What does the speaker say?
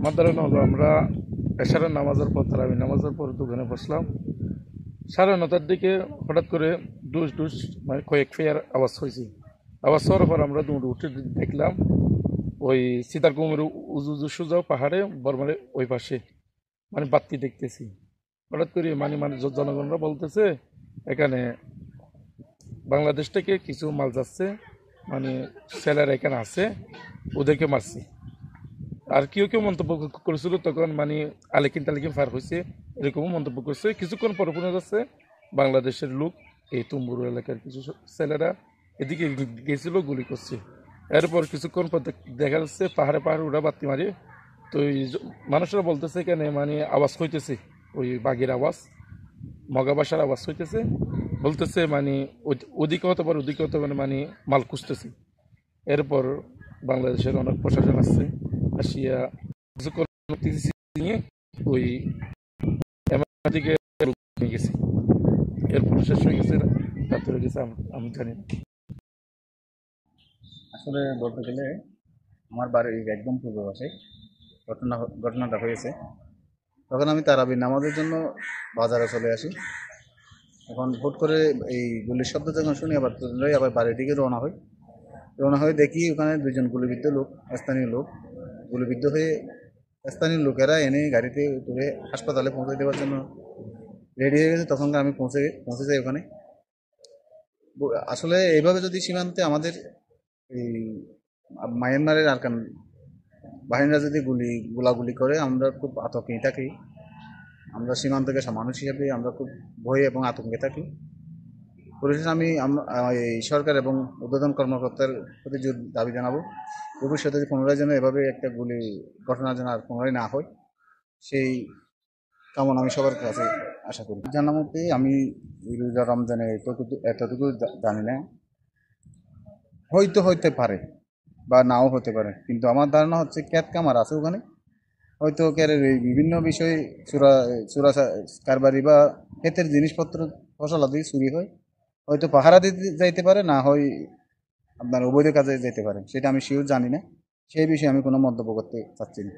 আমার ধারণা হলো আমরা এশারের নামাজের পর তারাবি নামাজের পর দোকানে বসলাম। 9:30টার দিকে হঠাৎ করে ডুস ডুস মানে কয়েক ফেয়ার আওয়াজ হয়েছে। আওয়াজ হওয়ার পর আমরা দৌড়ে উঠে দেখলাম ওই সীতারকুমের উজু উজু সুজাও পাহাড়ে বর্মারে ওই পাশে মানে বাত্তি দেখতেছি। হঠাৎ করে মানে মানে জনগণরা বলতেছে এখানে বাংলাদেশ থেকে কিছু মাল যাচ্ছে, মানে ছেলেরা এখানে আছে, ওদেরকে মারছে। আর কেউ কেউ মন্তব্য করেছিল তখন মানে আলেকিন টালেকিন ফার হয়েছে, এরকমও মন্তব্য করছে। কিছুক্ষণ পর শোনা যাচ্ছে বাংলাদেশের লোক এই তুম্বুর এলাকার কিছু ছেলেরা এদিকে গেছিল, গুলি করছে। এরপর কিছুক্ষণ পর দেখা যাচ্ছে পাহাড়ে পাহাড়ে ওরা বাতি মারে। তো এই মানুষরা বলতেছে এখানে মানে আওয়াজ হইতেছে, ওই বাঘের আওয়াজ, মগা বাসার আওয়াজ হইতেছে। বলতেছে মানে ওদিকে হতে পারে ওদিকে হতে পারে, মানে মাল খুঁজতেছে। এরপর বাংলাদেশের অনেক প্রশাসন আসছে, আসিয়া কিছুক্ষণ নিয়ে ওই দিকে নিয়ে গেছে। এরপর শেষ হয়ে গেছে, রাত্রে গেছে আমি জানি না। আসলে বলতে গেলে আমার বাড়ির একদম পূর্ব পাশে ঘটনাটা হয়েছে। তখন আমি তারাবির নামাজের জন্য বাজারে চলে আসি। এখন হুট করে এই গুলির শব্দ যখন শুনি আবার বাড়ির দিকে রওনা হয়ে দেখি ওখানে দুজন গুলিবিদ্ধ লোক, স্থানীয় লোক গুলিবিদ্ধ হয়ে স্থানীয় লোকেরা এনে গাড়িতে তুলে হাসপাতালে পৌঁছে দেওয়ার জন্য রেডি হয়ে গেছে। তখন আমি পৌঁছে যাই ওখানে। আসলে এইভাবে যদি সীমান্তে আমাদের এই মায়ানমারের আরকান বাহিনীরা যদি গোলাগুলি করে, আমরা খুব আতঙ্কেই থাকি। আমরা সীমান্তকে মানুষ হিসেবে আমরা খুব ভয়ে এবং আতঙ্কে থাকি। পরিশেষে আমি এই সরকার এবং ঊর্ধ্বতন কর্মকর্তার প্রতি দাবি জানাবো, ভবিষ্যতে পুনরায় যেন এভাবে একটা ঘটনা যেন আর পুনরায় না হয়, সেই কামনা আমি সবার কাছে আশা করি। জানা মতে আমি রোজা রমজানে এতটুকু জানি না, হইতে পারে বা নাও হতে পারে, কিন্তু আমার ধারণা হচ্ছে ক্যাট কামার আছে ওখানে। হয়তো ক্যারের এই বিভিন্ন বিষয়ে চোরা চোরা কারবারি বা ক্ষেতের জিনিসপত্র ফসলাদি চুরি হয়, হয়তো পাহারা দিতে যাইতে পারে, না হয় আপনার অবৈধ কাজে যেতে পারে, সেটা আমি শিওর জানি না। সেই বিষয়ে আমি কোনো মন্তব্য করতে চাচ্ছি না।